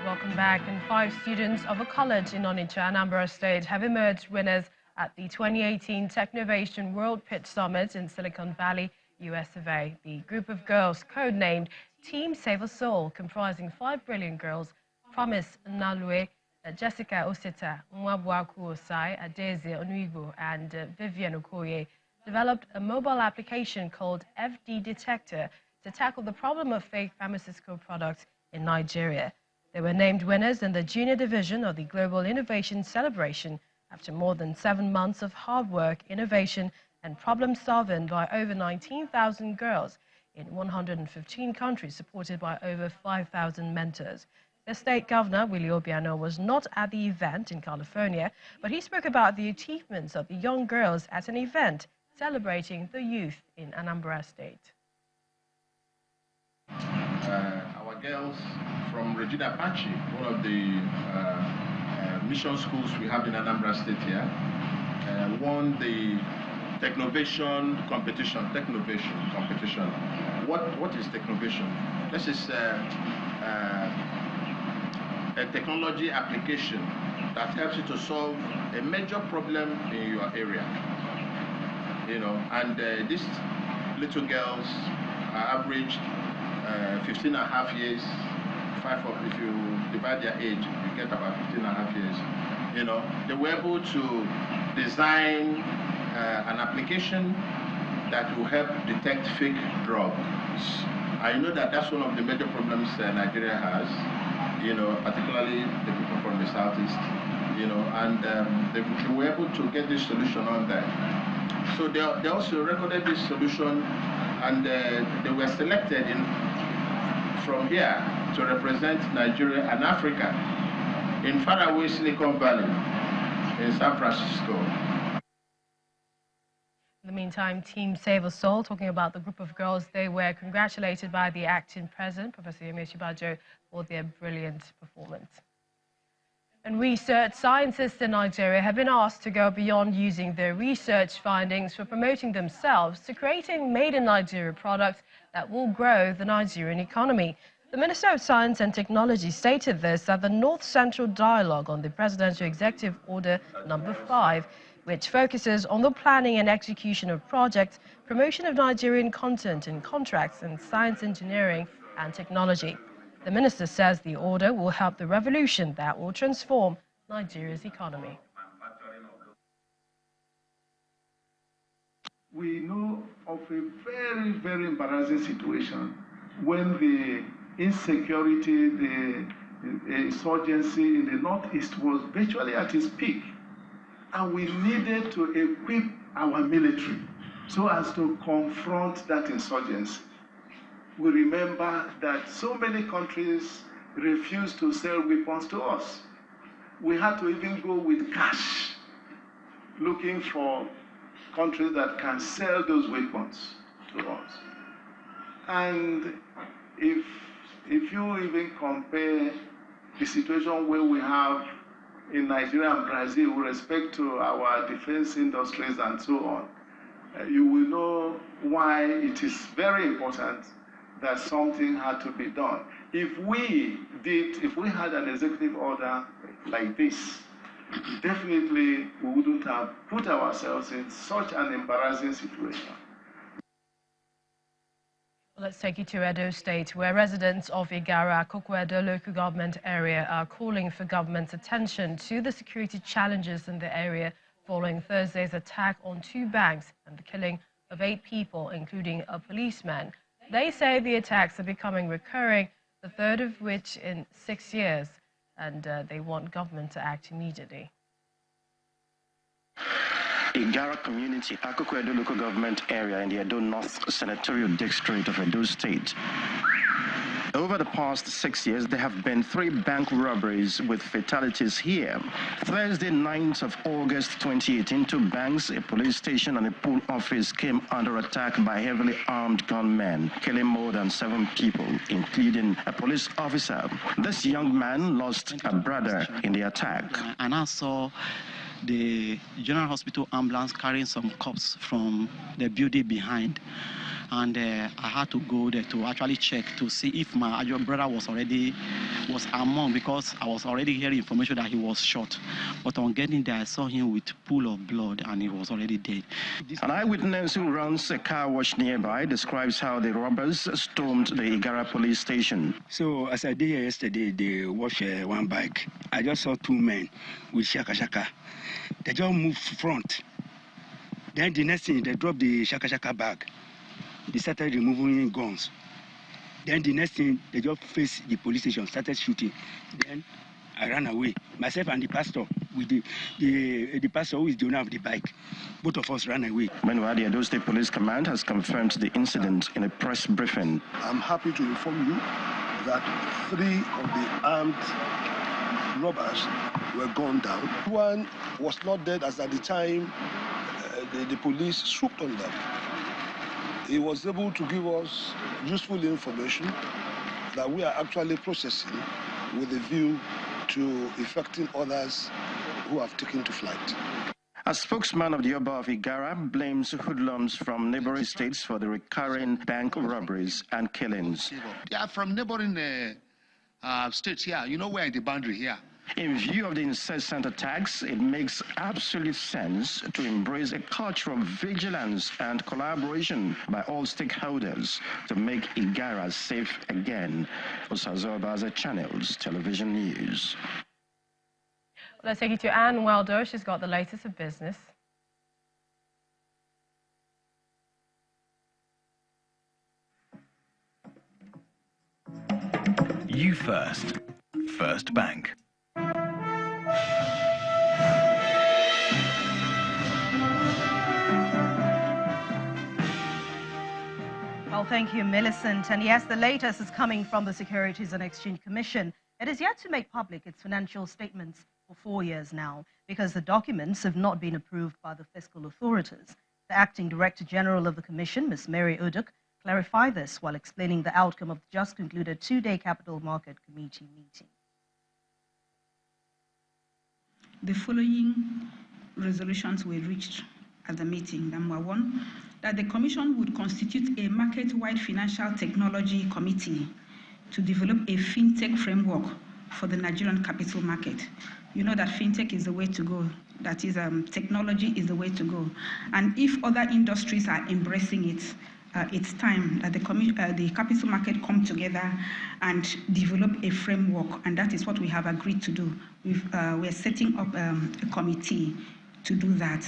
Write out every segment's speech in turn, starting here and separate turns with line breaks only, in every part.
Welcome back. And 5 students of a college in Onitsha, Anambra State, have emerged winners at the 2018 Technovation World Pitch Summit in Silicon Valley, US of A. The group of girls, codenamed Team Save a Soul, comprising 5 brilliant girls, Promise Nalue, Jessica Osita, Nwabuaku Osai, Adeze Onuigbo, and Vivian Okoye, developed a mobile application called FD Detector to tackle the problem of fake pharmaceutical products in Nigeria. They were named winners in the junior division of the Global Innovation Celebration after more than 7 months of hard work, innovation, and problem-solving by over 19,000 girls in 115 countries, supported by over 5,000 mentors. The state governor, Willie Obiano, was not at the event in California, but he spoke about the achievements of the young girls at an event celebrating the youth in Anambra State.
Our girls from Regina Apache, one of the mission schools we have in Anambra State here, won the Technovation competition. What is Technovation? This is a technology application that helps you to solve a major problem in your area. You know, and these little girls are averaged 15 and a half years. If you divide their age, you get about 15 and a half years. You know, they were able to design an application that will help detect fake drugs. I know that that's one of the major problems Nigeria has, you know, particularly the people from the southeast, you know, and they were able to get this solution on there. So they also recorded this solution, and they were selected from here to represent Nigeria and Africa in faraway Silicon Valley in San Francisco.
In the meantime, Team Save a Soul, talking about the group of girls, they were congratulated by the acting president, Professor Yemi Osinbajo, for their brilliant performance. And research scientists in Nigeria have been asked to go beyond using their research findings for promoting themselves to creating made-in-Nigeria products that will grow the Nigerian economy. The Minister of Science and Technology stated this at the North Central Dialogue on the Presidential Executive Order No. 5, which focuses on the planning and execution of projects, promotion of Nigerian content in contracts in science, engineering and technology. The minister says the order will help the revolution that will transform Nigeria's economy.
We know of a very, very embarrassing situation when the insecurity, the insurgency in the Northeast was virtually at its peak. And we needed to equip our military so as to confront that insurgency. We remember that so many countries refused to sell weapons to us. We had to even go with cash, looking for countries that can sell those weapons to us. And if you even compare the situation where we have in Nigeria and Brazil with respect to our defense industries and so on, you will know why it is very important that something had to be done. If we had an executive order like this, definitely we wouldn't have put ourselves in such an embarrassing situation.
Let's take you to Edo State, where residents of Igara, Kokwedo local government area are calling for government's attention to the security challenges in the area following Thursday's attack on 2 banks and the killing of 8 people, including a policeman. They say the attacks are becoming recurring, the third of which in 6 years, and they want government to act immediately.
Igara community, Akokwedo local government area in the Edo North Senatorial District of Edo State. Over the past 6 years, there have been 3 bank robberies with fatalities here. Thursday, 9th of August 2018, 2 banks, a police station and a pool office came under attack by heavily armed gunmen, killing more than 7 people, including a police officer. This young man lost a brother in the attack.
And I saw the General Hospital ambulance carrying some cops from the building behind. and I had to go there to actually check to see if my actual brother was among, because I was already hearing information that he was shot. But on getting there, I saw him with pool of blood, and he was already dead.
An eyewitness who runs a car wash nearby describes how the robbers stormed the Igara police station.
So as I did here yesterday, they washed one bike. I just saw two men with shaka. They just moved front. Then the next thing, they dropped the shaka bag. They started removing guns. Then the next thing, they just faced the police station, started shooting. Then I ran away. Myself and the pastor, with the pastor who is the owner of the bike. Both of us ran away.
Meanwhile, the Edo State Police Command has confirmed the incident in a press briefing.
I'm happy to inform you that 3 of the armed robbers were gunned down. One was not dead as at the time the police swooped on them. He was able to give us useful information that we are actually processing with a view to effecting others who have taken to flight.
A spokesman of the Oba of Igara blames hoodlums from neighboring states for the recurring bank robberies and killings.
They are from neighboring states here. You know, we're in the boundary here.
In view of the incessant attacks, it makes absolute sense to embrace a culture of vigilance and collaboration by all stakeholders to make Igara safe again. Osazobaza Channels Television News.
Let's take you to Anne Weldo. She's got the latest of business.
You first. First Bank.
Well, thank you, Millicent. And yes, the latest is coming from the Securities and Exchange Commission. It is yet to make public its financial statements for 4 years now, because the documents have not been approved by the fiscal authorities. The Acting Director General of the Commission, Ms. Mary Uduk, clarified this while explaining the outcome of the just concluded 2-day Capital Market Committee meeting.
The following resolutions were reached at the meeting. Number 1, that the Commission would constitute a market-wide financial technology committee to develop a fintech framework for the Nigerian capital market. You know that fintech is the way to go. That is, technology is the way to go. And if other industries are embracing it, it's time that the capital market come together and develop a framework, and that is what we have agreed to do. We're setting up a committee to do that.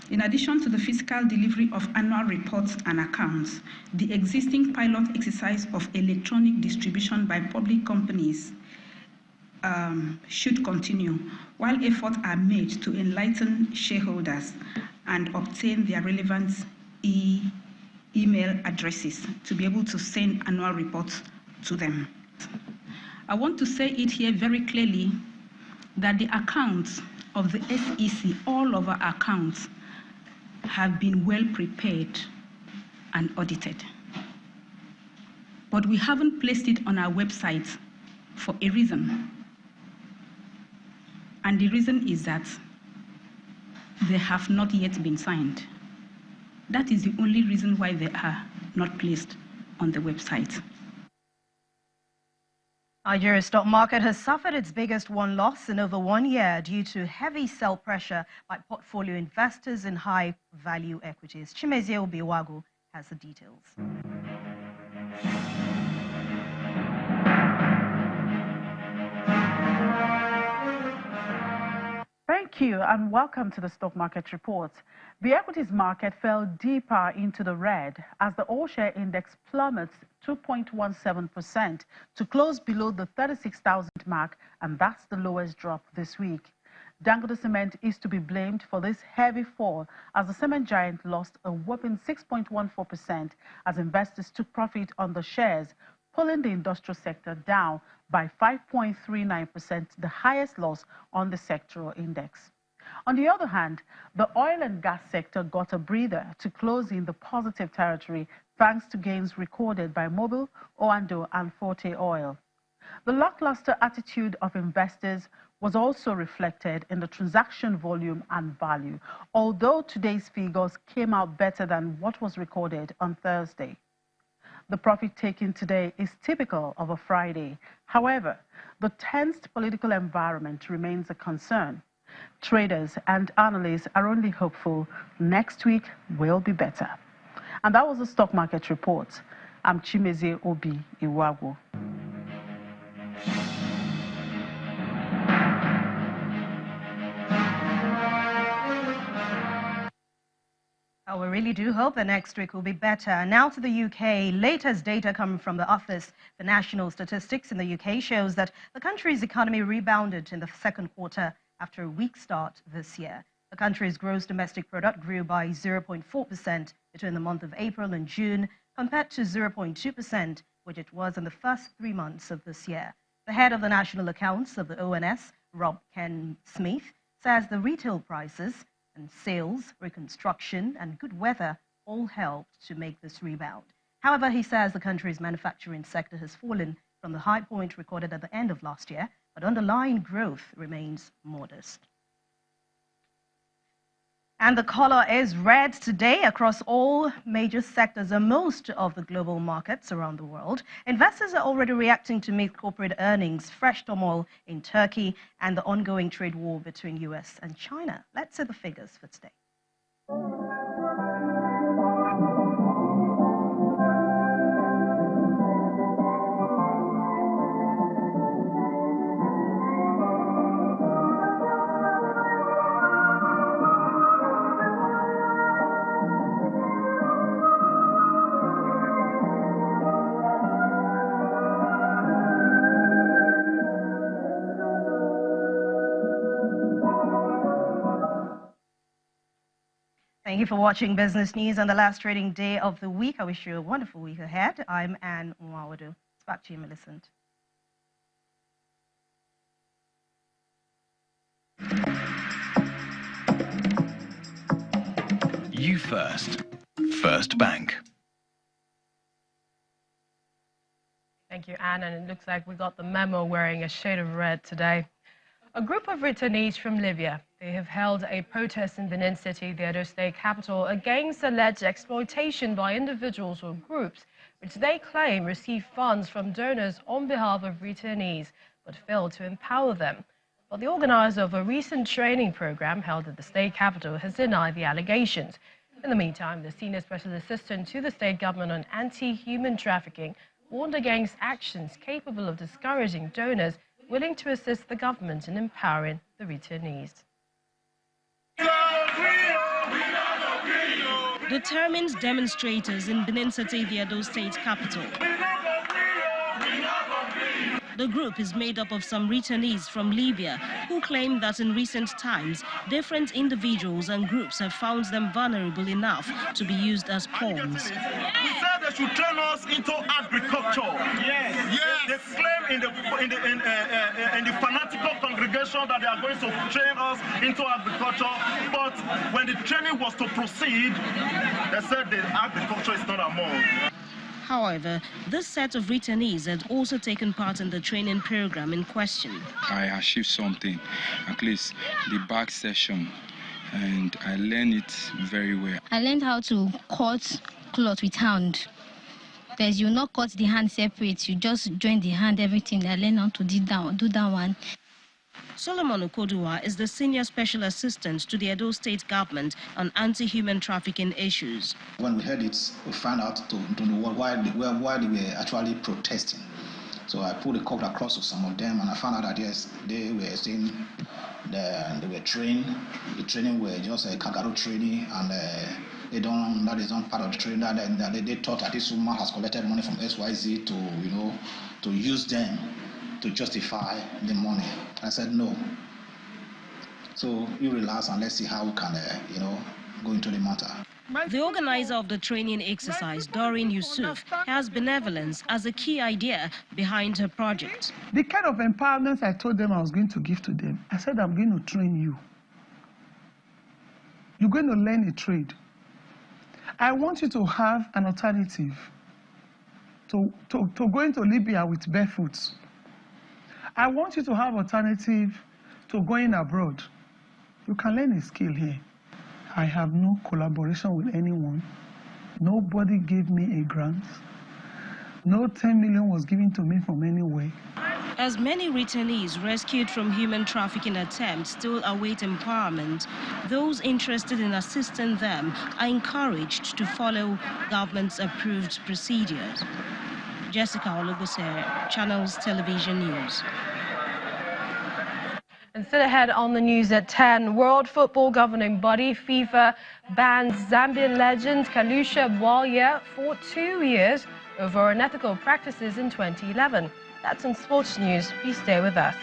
In addition to the physical delivery of annual reports and accounts, the existing pilot exercise of electronic distribution by public companies should continue, while efforts are made to enlighten shareholders and obtain their relevant email addresses to be able to send annual reports to them. I want to say it here very clearly that the accounts of the SEC, all of our accounts, have been well prepared and audited. But we haven't placed it on our website for a reason. And the reason is that they have not yet been signed. That is the only reason why they are not placed on the website.
Nigeria's stock market has suffered its biggest loss in over 1 year due to heavy sell pressure by portfolio investors in high-value equities. Chimezie Obiwagu has the details.
Thank you and welcome to the Stock Market Report. The equities market fell deeper into the red as the all-share index plummets 2.17% to close below the 36,000 mark, and that's the lowest drop this week. Dangote Cement is to be blamed for this heavy fall as the cement giant lost a whopping 6.14% as investors took profit on the shares, pulling the industrial sector down by 5.39%, the highest loss on the sectoral index. On the other hand, the oil and gas sector got a breather to close in the positive territory thanks to gains recorded by Mobil, Oando and Forte Oil. The lackluster attitude of investors was also reflected in the transaction volume and value, although today's figures came out better than what was recorded on Thursday. The profit taken today is typical of a Friday. However, the tensed political environment remains a concern. Traders and analysts are only hopeful next week will be better. And that was the stock market report. I'm Chimezie Obi Iwago.
Oh, we really do hope the next week will be better. Now to the UK. Latest data coming from the Office for National Statistics in the UK shows that the country's economy rebounded in the second quarter after a weak start this year. The country's gross domestic product grew by 0.4% between the month of April and June, compared to 0.2%, which it was in the first 3 months of this year. The head of the National Accounts of the ONS, Rob Ken Smith, says the retail prices and sales, reconstruction, and good weather all helped to make this rebound. However, he says the country's manufacturing sector has fallen from the high point recorded at the end of last year, but underlying growth remains modest. And the color is red today across all major sectors and most of the global markets around the world. Investors are already reacting to mixed corporate earnings, fresh turmoil in Turkey, and the ongoing trade war between US and China. Let's see the figures for today. Thank you for watching Business News on the last trading day of the week. I wish you a wonderful week ahead. I'm Anne Mwawadu. It's back to you, Millicent.
You first. First Bank.
Thank you, Anne. And it looks like we got the memo wearing a shade of red today. A group of returnees from Libya, they have held a protest in Benin City, the Edo State capital, against alleged exploitation by individuals or groups, which they claim receive funds from donors on behalf of returnees, but failed to empower them. But the organizer of a recent training program held at the state capital has denied the allegations. In the meantime, the senior special assistant to the state government on anti-human trafficking warned against actions capable of discouraging donors willing to assist the government in empowering the returnees.
Determined demonstrators in Benin City, the Edo State capital. The group is made up of some returnees from Libya who claim that in recent times, different individuals and groups have found them vulnerable enough to be used as pawns.
We said they should train us into agriculture. Yes. They claim in the fanatical congregation that they are going to train us into agriculture, but when the training was to proceed, they said the agriculture is not among.
However, this set of returnees had also taken part in the training program in question.
I achieved something, at least the back session, and I learned it very well.
I learned how to cut cloth with hand. There's you not cut the hand separate, you just join the hand, everything. I learned how to do that one.
Solomon Okodua is the senior special assistant to the Edo State government on anti-human trafficking issues.
When we heard it, we found out to know why they were actually protesting. So I put a call across to some of them, and I found out that yes, they were saying they were trained. The training were just a kangaroo training, and that is not part of the training. That they thought that this woman has collected money from XYZ to use them to justify the money. I said no. So you relax and let's see how we can, go into the matter.
The organizer of the training exercise, Doreen Yusuf, has benevolence as a key idea behind her project.
The kind of empowerment I told them I was going to give to them, I said, I'm going to train you. You're going to learn a trade. I want you to have an alternative to going to Libya with barefoot. I want you to have alternative to going abroad. You can learn a skill here. I have no collaboration with anyone. Nobody gave me a grant. No 10 million was given to me from anywhere.
As many returnees rescued from human trafficking attempts still await empowerment, those interested in assisting them are encouraged to follow government's approved procedures. Jessica Olugose, Channels Television News.
And still ahead on the news at 10, World Football Governing Body FIFA bans Zambian legend Kalusha Bwalya for 2 years over unethical practices in 2011. That's on Sports News. Please stay with us.